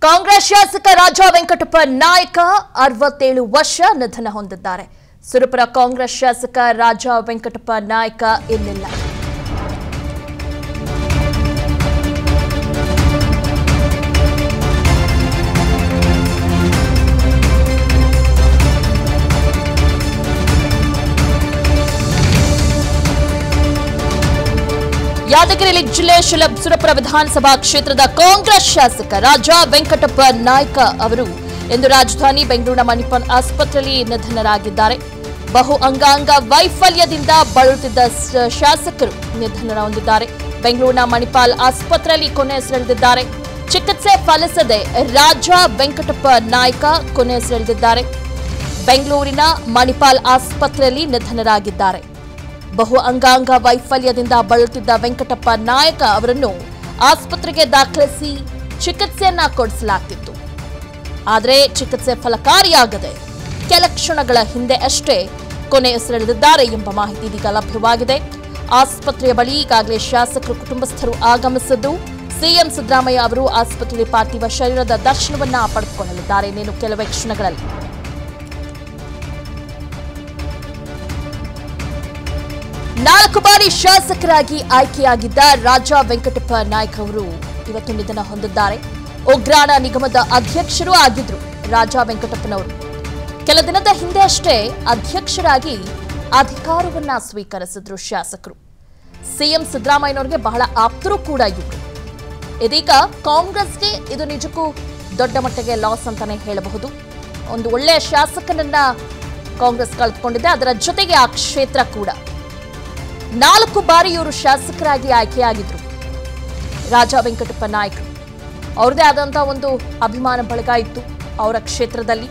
ಕಾಂಗ್ರೆಸ್ ಶಾಸಕ ರಾಜಾ ವೆಂಕಟಪ್ಪ ನಾಯಕ 67 ವರ್ಷ ನಿಧನ ಹೊಂದಿದ್ದಾರೆ. ಸುರಪುರ ಕಾಂಗ್ರೆಸ್ ಶಾಸಕ ರಾಜಾ ವೆಂಕಟಪ್ಪ ನಾಯಕ ಇನ್ನಿಲ್ಲ. ಯಾದಗಿರಿ ಜಿಲ್ಲೆ ಸುರಪುರ ವಿಧಾನಸಭಾ ಕ್ಷೇತ್ರದ ಕಾಂಗ್ರೆಸ್ ಶಾಸಕ ರಾಜಾ ವೆಂಕಟಪ್ಪ ನಾಯಕ ಅವರು ಇಂದು ರಾಜಧಾನಿ ಬೆಂಗಳೂರಿನ ಮಣಿಪಾಲ್ ಆಸ್ಪತ್ರೆಯಲ್ಲಿ ನಿಧನರಾಗಿದ್ದಾರೆ. ಬಹು ಅಂಗಾಂಗ ವೈಫಲ್ಯದಿಂದ ಬಳಲುತ್ತಿದ್ದ ಶಾಸಕರು ನಿಧನ ಹೊಂದಿದ್ದಾರೆ. ಬೆಂಗಳೂರಿನ ಮಣಿಪಾಲ್ ಆಸ್ಪತ್ರೆಯಲ್ಲಿ ಕೊನೆಯುಸಿರೆಳೆದಿದ್ದಾರೆ. ಚಿಕಿತ್ಸೆ ಫಲಿಸದೆ ರಾಜಾ ವೆಂಕಟಪ್ಪ ನಾಯಕ ಕೊನೆಯುಸಿರೆಳೆದಿದ್ದಾರೆ. ಬೆಂಗಳೂರಿನ ಮಣಿಪಾಲ್ ಆಸ್ಪತ್ರೆಯಲ್ಲಿ ನಿಧನರಾಗಿದ್ದಾರೆ. ಬಹು ಅಂಗಾಂಗ ವೈಫಲ್ಯದಿಂದ ಬಳಲುತ್ತಿದ್ದ ವೆಂಕಟಪ್ಪ ನಾಯಕ ಅವರನ್ನು ಆಸ್ಪತ್ರೆಗೆ ದಾಖಲಿಸಿ ಚಿಕಿತ್ಸೆಯನ್ನ ಕೊಡಿಸಲಾಗ್ತಿತ್ತು. ಆದರೆ ಚಿಕಿತ್ಸೆ ಫಲಕಾರಿಯಾಗದೆ ಕೆಲ ಕ್ಷಣಗಳ ಹಿಂದೆ ಅಷ್ಟೇ ಕೊನೆಯುಸಿರೆಳೆದಿದ್ದಾರೆ ಎಂಬ ಮಾಹಿತಿ ಇದೀಗ ಲಭ್ಯವಾಗಿದೆ. ಆಸ್ಪತ್ರೆಯ ಬಳಿ ಈಗಾಗಲೇ ಶಾಸಕರು ಕುಟುಂಬಸ್ಥರು ಆಗಮಿಸಿದ್ದು ಸಿಎಂ ಸಿದ್ದರಾಮಯ್ಯ ಅವರು ಆಸ್ಪತ್ರೆಯಲ್ಲಿ ಪಾರ್ಥಿವ ಶರೀರದ ದರ್ಶನವನ್ನ ಪಡೆದುಕೊಳ್ಳಲಿದ್ದಾರೆ. ಇನ್ನೇನು ಕೆಲವೇ ಕ್ಷಣಗಳಲ್ಲಿ 4 ಬಾರಿ ಶಾಸಕರಾಗಿ ಆಯ್ಕೆಯಾಗಿದ್ದ ರಾಜಾ ವೆಂಕಟಪ್ಪ ನಾಯಕ್ ಅವರು ಇವತ್ತು ನಿಧನ ಹೊಂದಿದ್ದಾರೆ. ಉಗ್ರಾಣ ನಿಗಮದ ಅಧ್ಯಕ್ಷರೂ ಆಗಿದ್ರು ರಾಜಾ ವೆಂಕಟಪ್ಪನವರು. ಕೆಲ ದಿನದ ಹಿಂದೆ ಅಷ್ಟೇ ಅಧ್ಯಕ್ಷರಾಗಿ ಅಧಿಕಾರವನ್ನ ಸ್ವೀಕರಿಸಿದ್ರು ಶಾಸಕರು. ಸಿಎಂ ಸಿದ್ದರಾಮಯ್ಯನವರಿಗೆ ಬಹಳ ಆಪ್ತರು ಕೂಡ ಇವರು. ಇದೀಗ ಕಾಂಗ್ರೆಸ್ಗೆ ಇದು ನಿಜಕ್ಕೂ ದೊಡ್ಡ ಮಟ್ಟಿಗೆ ಲಾಸ್ ಅಂತಾನೆ ಹೇಳಬಹುದು. ಒಂದು ಒಳ್ಳೆಯ ಶಾಸಕನನ್ನ ಕಾಂಗ್ರೆಸ್ ಕಳೆದುಕೊಂಡಿದೆ. ಅದರ ಜೊತೆಗೆ ಆ ಕ್ಷೇತ್ರ ಕೂಡ 4 ಬಾರಿ ಇವರು ಶಾಸಕರಾಗಿ ಆಯ್ಕೆಯಾಗಿದ್ರು ರಾಜಾ ವೆಂಕಟಪ್ಪ ನಾಯಕರು. ಅವ್ರದೇ ಆದಂತಹ ಒಂದು ಅಭಿಮಾನ ಬಳಗ ಇತ್ತು ಅವರ ಕ್ಷೇತ್ರದಲ್ಲಿ.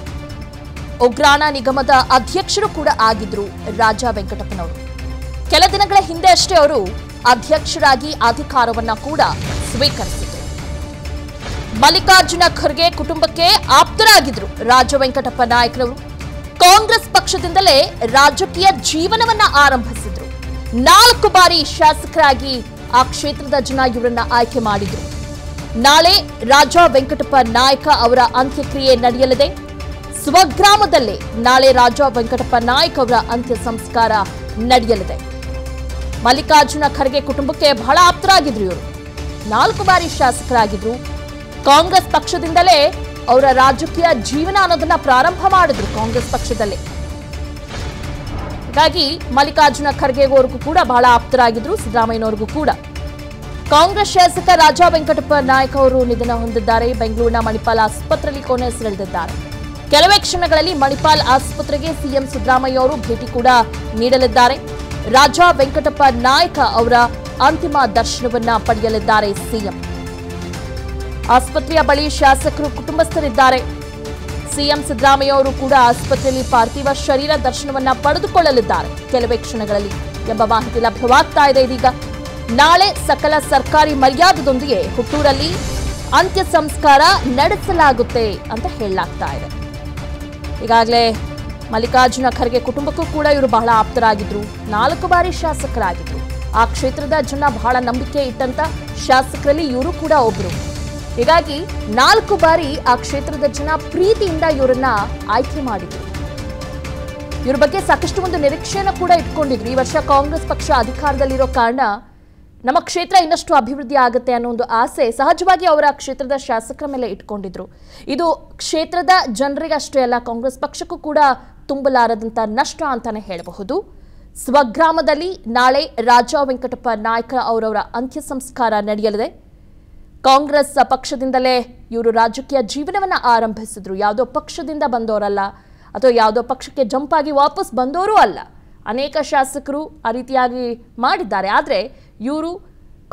ಉಗ್ರಾಣ ನಿಗಮದ ಅಧ್ಯಕ್ಷರು ಕೂಡ ಆಗಿದ್ರು ರಾಜಾ ವೆಂಕಟಪ್ಪನವರು. ಕೆಲ ದಿನಗಳ ಹಿಂದೆ ಅಷ್ಟೇ ಅವರು ಅಧ್ಯಕ್ಷರಾಗಿ ಅಧಿಕಾರವನ್ನ ಕೂಡ ಸ್ವೀಕರಿಸಿದ್ರು. ಮಲ್ಲಿಕಾರ್ಜುನ ಖರ್ಗೆ ಕುಟುಂಬಕ್ಕೆ ಆಪ್ತರಾಗಿದ್ರು ರಾಜಾ ವೆಂಕಟಪ್ಪ ನಾಯಕರವರು. ಕಾಂಗ್ರೆಸ್ ಪಕ್ಷದಿಂದಲೇ ರಾಜಕೀಯ ಜೀವನವನ್ನ ಆರಂಭಿಸಿದ್ರು. 4 ಬಾರಿ ಶಾಸಕರಾಗಿ ಆ ಕ್ಷೇತ್ರದ ಜನ ಇವರನ್ನ ಆಯ್ಕೆ ಮಾಡಿದ್ರು. ನಾಳೆ ರಾಜಾ ವೆಂಕಟಪ್ಪ ನಾಯಕ ಅವರ ಅಂತ್ಯಕ್ರಿಯೆ ನಡೆಯಲಿದೆ. ಸ್ವಗ್ರಾಮದಲ್ಲೇ ನಾಳೆ ರಾಜಾ ವೆಂಕಟಪ್ಪ ನಾಯಕ್ ಅವರ ಅಂತ್ಯ ಸಂಸ್ಕಾರ ನಡೆಯಲಿದೆ. ಮಲ್ಲಿಕಾರ್ಜುನ ಖರ್ಗೆ ಕುಟುಂಬಕ್ಕೆ ಬಹಳ ಆಪ್ತರಾಗಿದ್ರು ಇವರು. 4 ಬಾರಿ ಶಾಸಕರಾಗಿದ್ರು. ಕಾಂಗ್ರೆಸ್ ಪಕ್ಷದಿಂದಲೇ ಅವರ ರಾಜಕೀಯ ಜೀವನ ಅನ್ನೋದನ್ನ ಪ್ರಾರಂಭ ಮಾಡಿದ್ರು ಕಾಂಗ್ರೆಸ್ ಪಕ್ಷದಲ್ಲೇ. ಹಾಗಾಗಿ ಮಲ್ಲಿಕಾರ್ಜುನ ಖರ್ಗೆವರೆಗೂ ಕೂಡ ಬಹಳ ಆಪ್ತರಾಗಿದ್ರು, ಸಿದ್ದರಾಮಯ್ಯನವರಿಗೂ ಕೂಡ. ಕಾಂಗ್ರೆಸ್ ಶಾಸಕ ರಾಜಾ ವೆಂಕಟಪ್ಪ ನಾಯಕ್ ಅವರು ನಿಧನ ಹೊಂದಿದ್ದಾರೆ. ಬೆಂಗಳೂರಿನ ಮಣಿಪಾಲ್ ಆಸ್ಪತ್ರೆಯಲ್ಲಿ ಕೊನೆಯುಸಿರೆಳೆದಿದ್ದಾರೆ. ಕೆಲವೇ ಕ್ಷಣಗಳಲ್ಲಿ ಮಣಿಪಾಲ್ ಆಸ್ಪತ್ರೆಗೆ ಸಿಎಂ ಸಿದ್ದರಾಮಯ್ಯ ಅವರು ಭೇಟಿ ಕೂಡ ನೀಡಲಿದ್ದಾರೆ. ರಾಜಾ ವೆಂಕಟಪ್ಪ ನಾಯಕ ಅವರ ಅಂತಿಮ ದರ್ಶನವನ್ನ ಪಡೆಯಲಿದ್ದಾರೆ ಸಿಎಂ. ಆಸ್ಪತ್ರೆಯ ಬಳಿ ಶಾಸಕರು ಕುಟುಂಬಸ್ಥರಿದ್ದಾರೆ. ಸಿಎಂ ಸಿದ್ದರಾಮಯ್ಯ ಅವರು ಕೂಡ ಆಸ್ಪತ್ರೆಯಲ್ಲಿ ಪಾರ್ಥಿವ ಶರೀರ ದರ್ಶನವನ್ನ ಪಡೆದುಕೊಳ್ಳಲಿದ್ದಾರೆ ಕೆಲವೇ ಕ್ಷಣಗಳಲ್ಲಿ ಎಂಬ ಮಾಹಿತಿ ಲಭ್ಯವಾಗ್ತಾ ಇದೆ. ಇದೀಗ ನಾಳೆ ಸಕಲ ಸರ್ಕಾರಿ ಮರ್ಯಾದೆಯೊಂದಿಗೆ ಹುಟ್ಟೂರಲ್ಲಿ ಅಂತ್ಯ ಸಂಸ್ಕಾರ ನಡೆಸಲಾಗುತ್ತೆ ಅಂತ ಹೇಳಲಾಗ್ತಾ ಇದೆ. ಈಗಾಗಲೇ ಮಲ್ಲಿಕಾರ್ಜುನ ಖರ್ಗೆ ಕುಟುಂಬಕ್ಕೂ ಕೂಡ ಇವರು ಬಹಳ ಆಪ್ತರಾಗಿದ್ರು. 4 ಬಾರಿ ಶಾಸಕರಾಗಿದ್ರು. ಆ ಕ್ಷೇತ್ರದ ಜನ ಬಹಳ ನಂಬಿಕೆ ಇಟ್ಟಂತ ಶಾಸಕರಲ್ಲಿ ಇವರು ಕೂಡ ಒಬ್ರು. ಹೀಗಾಗಿ 4 ಬಾರಿ ಆ ಕ್ಷೇತ್ರದ ಜನ ಪ್ರೀತಿಯಿಂದ ಇವರನ್ನ ಆಯ್ಕೆ ಮಾಡಿದ್ರು. ಇವ್ರ ಬಗ್ಗೆ ಸಾಕಷ್ಟು ಒಂದು ನಿರೀಕ್ಷೆಯನ್ನು ಕೂಡ ಇಟ್ಕೊಂಡಿದ್ರು. ಈ ವರ್ಷ ಕಾಂಗ್ರೆಸ್ ಪಕ್ಷ ಅಧಿಕಾರದಲ್ಲಿರೋ ಕಾರಣ ನಮ್ಮ ಕ್ಷೇತ್ರ ಇನ್ನಷ್ಟು ಅಭಿವೃದ್ಧಿ ಆಗುತ್ತೆ ಅನ್ನೋ ಒಂದು ಆಸೆ ಸಹಜವಾಗಿ ಅವರ ಕ್ಷೇತ್ರದ ಶಾಸಕರ ಮೇಲೆ ಇಟ್ಕೊಂಡಿದ್ರು. ಇದು ಕ್ಷೇತ್ರದ ಜನರಿಗಷ್ಟೇ ಅಲ್ಲ, ಕಾಂಗ್ರೆಸ್ ಪಕ್ಷಕ್ಕೂ ಕೂಡ ತುಂಬಲಾರದಂತ ನಷ್ಟ ಅಂತಾನೆ ಹೇಳಬಹುದು. ಸ್ವಗ್ರಾಮದಲ್ಲಿ ನಾಳೆ ರಾಜಾ ವೆಂಕಟಪ್ಪ ನಾಯಕ ಅವರವರ ಅಂತ್ಯ ಸಂಸ್ಕಾರ ನಡೆಯಲಿದೆ. ಕಾಂಗ್ರೆಸ್ ಪಕ್ಷದಿಂದಲೇ ಇವರು ರಾಜಕೀಯ ಜೀವನವನ್ನ ಆರಂಭಿಸಿದ್ರು. ಯಾವುದೋ ಪಕ್ಷದಿಂದ ಬಂದವರಲ್ಲ, ಅಥವಾ ಯಾವುದೋ ಪಕ್ಷಕ್ಕೆ ಜಂಪ್ ಆಗಿ ವಾಪಸ್ ಬಂದವರು ಅಲ್ಲ. ಅನೇಕ ಶಾಸಕರು ಆ ರೀತಿಯಾಗಿ ಮಾಡಿದ್ದಾರೆ. ಆದರೆ ಇವರು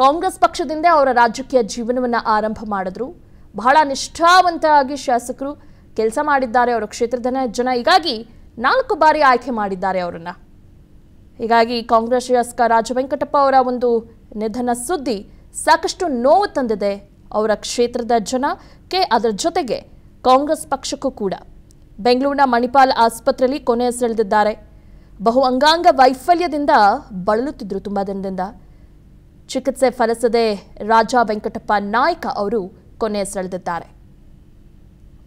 ಕಾಂಗ್ರೆಸ್ ಪಕ್ಷದಿಂದ ಅವರ ರಾಜಕೀಯ ಜೀವನವನ್ನ ಆರಂಭ ಮಾಡಿದ್ರು. ಬಹಳ ನಿಷ್ಠಾವಂತರಾಗಿ ಶಾಸಕರು ಕೆಲಸ ಮಾಡಿದ್ದಾರೆ ಅವರ ಕ್ಷೇತ್ರದ ಜನ. ಹೀಗಾಗಿ 4 ಬಾರಿ ಆಯ್ಕೆ ಮಾಡಿದ್ದಾರೆ ಅವರನ್ನ. ಹೀಗಾಗಿ ಕಾಂಗ್ರೆಸ್ ಶಾಸಕ ರಾಜಾ ವೆಂಕಟಪ್ಪ ಅವರ ಒಂದು ನಿಧನ ಸುದ್ದಿ ಸಾಕಷ್ಟು ನೋವು ತಂದಿದೆ ಅವರ ಕ್ಷೇತ್ರದ ಜನಕ್ಕೆ, ಅದರ ಜೊತೆಗೆ ಕಾಂಗ್ರೆಸ್ ಪಕ್ಷಕ್ಕೂ ಕೂಡ. ಬೆಂಗಳೂರಿನ ಮಣಿಪಾಲ್ ಆಸ್ಪತ್ರೆಯಲ್ಲಿ ಕೊನೆಯುಸಿರೆಳೆದಿದ್ದಾರೆ. ಬಹು ಅಂಗಾಂಗ ವೈಫಲ್ಯದಿಂದ ಬಳಲುತ್ತಿದ್ರು ತುಂಬಾ ದಿನದಿಂದ. ಚಿಕಿತ್ಸೆ ಫಲಿಸದೆ ರಾಜಾ ವೆಂಕಟಪ್ಪ ನಾಯಕ ಅವರು ಕೊನೆಯುಸಿರೆಳೆದಿದ್ದಾರೆ.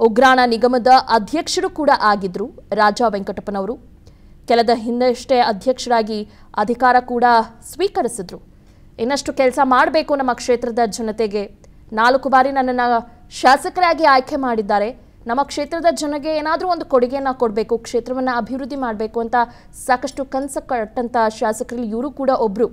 ಉಗ್ರಾಣ ನಿಗಮದ ಅಧ್ಯಕ್ಷರು ಕೂಡ ಆಗಿದ್ರು ರಾಜಾ ವೆಂಕಟಪ್ಪನವರು. ಕೆಲದ ಹಿಂದಷ್ಟೇ ಅಧ್ಯಕ್ಷರಾಗಿ ಅಧಿಕಾರ ಕೂಡ ಸ್ವೀಕರಿಸಿದ್ರು. ಇನ್ನಷ್ಟು ಕೆಲಸ ಮಾಡಬೇಕು ನಮ್ಮ ಕ್ಷೇತ್ರದ ಜನತೆಗೆ. 4 ಬಾರಿ ನನ್ನನ್ನು ಶಾಸಕರಾಗಿ ಆಯ್ಕೆ ಮಾಡಿದ್ದಾರೆ. ನಮ್ಮ ಕ್ಷೇತ್ರದ ಜನಗೆ ಏನಾದರೂ ಒಂದು ಕೊಡುಗೆಯನ್ನು ಕೊಡಬೇಕು, ಕ್ಷೇತ್ರವನ್ನು ಅಭಿವೃದ್ಧಿ ಮಾಡಬೇಕು ಅಂತ ಸಾಕಷ್ಟು ಕನಸು ಕಟ್ಟಂಥ ಶಾಸಕರಲ್ಲಿ ಇವರು ಕೂಡ ಒಬ್ಬರು.